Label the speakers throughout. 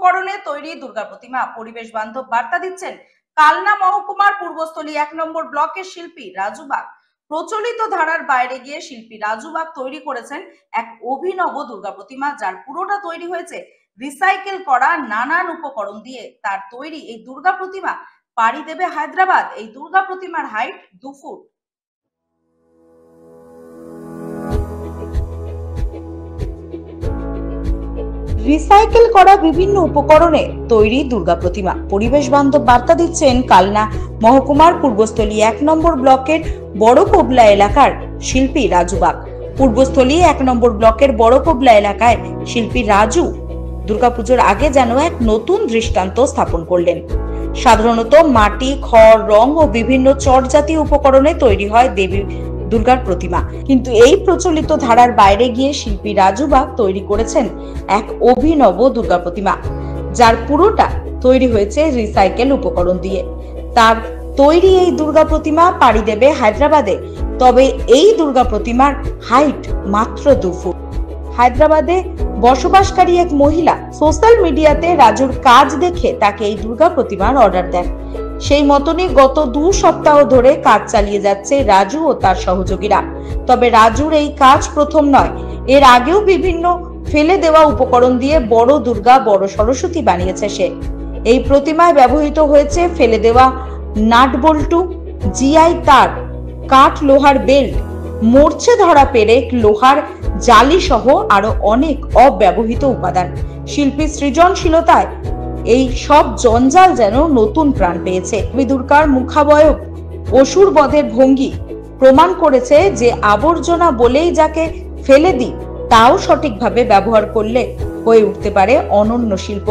Speaker 1: উপকরণে তৈরি দুর্গা প্রতিমা। পরিবেশ বান্ধব বার্তা দিচ্ছেন কালনা মহকুমার পূর্বস্থলী 1 নম্বর ব্লকের শিল্পী রাজু বাগ। প্রচলিত ধারার বাইরে গিয়ে শিল্পী রাজু বাগ তৈরি করেছেন এক অভিনব দুর্গা প্রতিমা, যার পুরোটা তৈরি হয়েছে রিসাইকেল করা নানান উপকরণ দিয়ে। তার তৈরি এই দুর্গা প্রতিমা পাড়ি দেবে হায়দ্রাবাদ। এই দুর্গা প্রতিমার হাইট 2 ফুট। রিসাইকেল করা বিভিন্ন উপকরণে তৈরি দুর্গা প্রতিমা। পরিবেশ বান্ধব বার্তা দিচ্ছেন কালনা মহকুমার পূর্বস্থলী 1 নম্বর ব্লকের বড় পোবলা এলাকার শিল্পী রাজু বাগ। পূর্বস্থলী 1 নম্বর ব্লকের বড় পোবলা এলাকায় শিল্পী রাজু দুর্গাপুজোর আগে যেন এক নতুন দৃষ্টান্ত স্থাপন করলেন। সাধারণত মাটি, খড়, রং ও বিভিন্ন চট জাতীয় উপকরণে তৈরি হয় দেবী দুর্গার প্রতিমা, কিন্তু এই প্রচলিত ধারার বাইরে গিয়ে শিল্পী রাজু বাগ তৈরি করেছেন এক অভিনব দুর্গা প্রতিমা, যার পুরোটা তৈরি হয়েছে রিসাইকেল উপকরণ দিয়ে। তার তৈরি এই দুর্গা প্রতিমা পাড়ি দেবে হায়দ্রাবাদে। তবে এই দুর্গা প্রতিমার হাইট মাত্র 2 ফুট। হায়দ্রাবাদে বসবাসকারী এক মহিলা সোশ্যাল মিডিয়াতে রাজুর কাজ দেখে তাকে এই দুর্গা প্রতিমার অর্ডার দেন। সেই মতনই গত 2 সপ্তাহ ধরে কাজ চালিয়ে যাচ্ছে রাজু ও তার সহযোগীরা। তবে রাজুর এই কাজ প্রথম নয়, এর আগেও বিভিন্ন ফেলে দেওয়া উপকরণ দিয়ে বড় দুর্গা, বড় সরস্বতী বানিয়েছে সে। এই প্রতিমায় ব্যবহৃত হয়েছে ফেলে দেওয়া নাট বল্টু, জিআই তার, কাঠ, লোহার বেল্ট, মরচে ধরা পেরেক, লোহার জালি সহ আরো অনেক অব্যবহৃত উপাদান। শিল্পীর সৃজনশীলতায় এই সব জঞ্জাল যেন নতুন প্রাণ পেয়েছে। দুর্গার মুখাবয়ব, অসুর বধের ভঙ্গি প্রমাণ করেছে যে আবর্জনা বলেই যাকে ফেলে দিই তাও সঠিকভাবে ব্যবহার করলে হয়ে উঠতে পারে অনন্য শিল্প।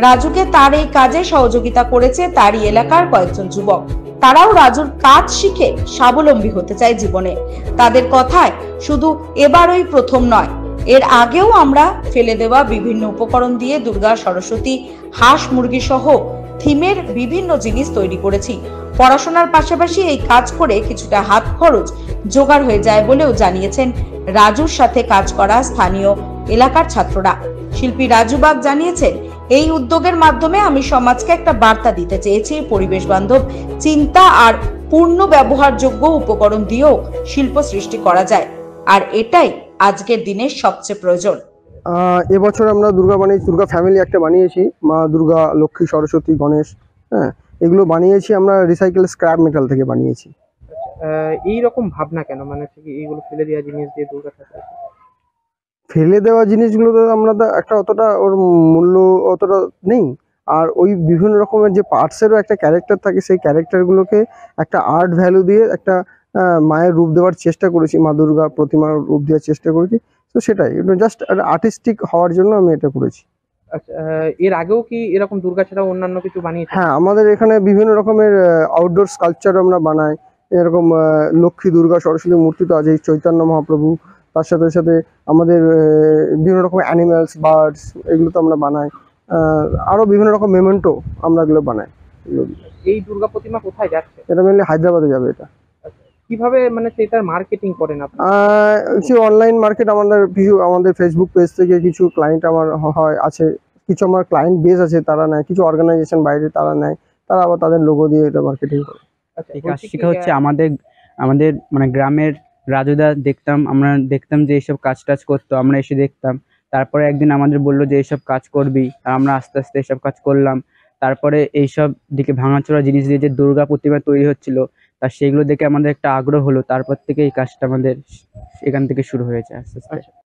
Speaker 1: রাজুকে তার এই কাজে সহযোগিতা করেছে তারই এলাকার কয়েকজন যুবক। তারাও রাজুর কাজ শিখে স্বাবলম্বী হতে চায় জীবনে। তাদের কথায় শুধু এবারই প্রথম নয়, এর আগেও আমরা ফেলে দেওয়া বিভিন্ন উপকরণ দিয়ে দুর্গা, সরস্বতী, হাঁস, মুরগি সহ থিমের বিভিন্ন জিনিস তৈরি করেছি। পড়াশোনার পাশাপাশি এই কাজ করে কিছুটা হাত খরচ জোগাড় হয়ে যায় বলেও জানিয়েছেন রাজুর সাথে কাজ করা স্থানীয় এলাকার ছাত্ররা। শিল্পী রাজু বাগ জানিয়েছেন, এই উদ্যোগের মাধ্যমে আমি সমাজকে একটা বার্তা দিতে চেয়েছি, পরিবেশ বান্ধব চিন্তা আর পূর্ণ ব্যবহারযোগ্য উপকরণ দিয়েও শিল্প সৃষ্টি করা যায়, আর এটাই আজকের দিনে সবচেয়ে প্রয়োজন।
Speaker 2: এবছর আমরা দুর্গা ফ্যামিলি একটা বানিয়েছি, মা দুর্গা, লক্ষ্মী, সরস্বতী, গণেশ, হ্যাঁ, এগুলো বানিয়েছি আমরা রিসাইকেল স্ক্র্যাপ মেটাল থেকে বানিয়েছি।
Speaker 3: এইরকম ভাবনা কেন, মানে এইগুলো ফেলে দেওয়া জিনিস দিয়ে দুর্গা ঠাকুর?
Speaker 2: ফেলে দেওয়া জিনিসগুলো তো আমরা একটা অতটা ওর মূল্য অতটা নেই, আর ওই বিভিন্ন রকমের যে পার্টসেরও একটা ক্যারেক্টার থাকে, সেই ক্যারেক্টারগুলোকে একটা আর্ট ভ্যালু দিয়ে একটা মায়ের রূপ দেওয়ার চেষ্টা করেছি, মা দুর্গা প্রতিমার রূপ দেওয়ার চেষ্টা করেছি। তো সেটাই, জাস্ট আর্টিস্টিক হওয়ার জন্য আমি এটা করেছি।
Speaker 3: আচ্ছা, এর আগেও কি এরকম দুর্গা ছাড়া অন্যান্য কিছু বানিয়েছেন?
Speaker 2: হ্যাঁ, আমাদের এখানে বিভিন্ন রকমের আউটডোর স্কাল্পচার আমরা বানাই। এরকম লক্ষ্মী, দুর্গা, সরস্বতী মূর্তি তো আছেই, চৈতন্য মহাপ্রভু, তার সাথে সাথে আমাদের বিভিন্ন রকম অ্যানিম্যালস, বার্ডস, এগুলো তো আমরা বানাই। আরো বিভিন্ন রকম মেমেন্টো আমরা এগুলো বানাই।
Speaker 3: এই দুর্গা প্রতিমা কোথায় যাচ্ছে?
Speaker 2: এটা মেনলি হায়দ্রাবাদে যাবে। এটা
Speaker 3: কিভাবে মানে সেটার মার্কেটিং করেন আপনারা?
Speaker 2: কিছু অনলাইন মার্কেট, আমাদের ফেসবুক পেজ থেকে কিছু ক্লায়েন্ট আমার আছে, কিছু আমার ক্লায়েন্ট বেস আছে, তারা নেয়, কিছু অর্গানাইজেশন বাইরে তারা নেয়, তারা আবার তাদের লোগো দিয়ে এটা মার্কেটিং করে।
Speaker 4: এই কাজ শেখা হচ্ছে আমাদের মানে গ্রামের রাজুদা আমরা দেখতাম যে এইসব কাজ টাজ করতো, আমরা এসে দেখতাম। তারপরে একদিন আমাদের বললো যে এইসব কাজ করবি, আর আমরা আস্তে আস্তে এইসব কাজ করলাম। তারপরে এইসব দিকে ভাঙাচোরা জিনিস দিয়ে যে দুর্গা প্রতিমা তৈরি হচ্ছিল, তা সেগুলো দেখে আমাদের একটা আগ্রহ হলো। তারপর থেকে এই কাজটা আমাদের এখান থেকে শুরু হয়েছে আস্তে আস্তে।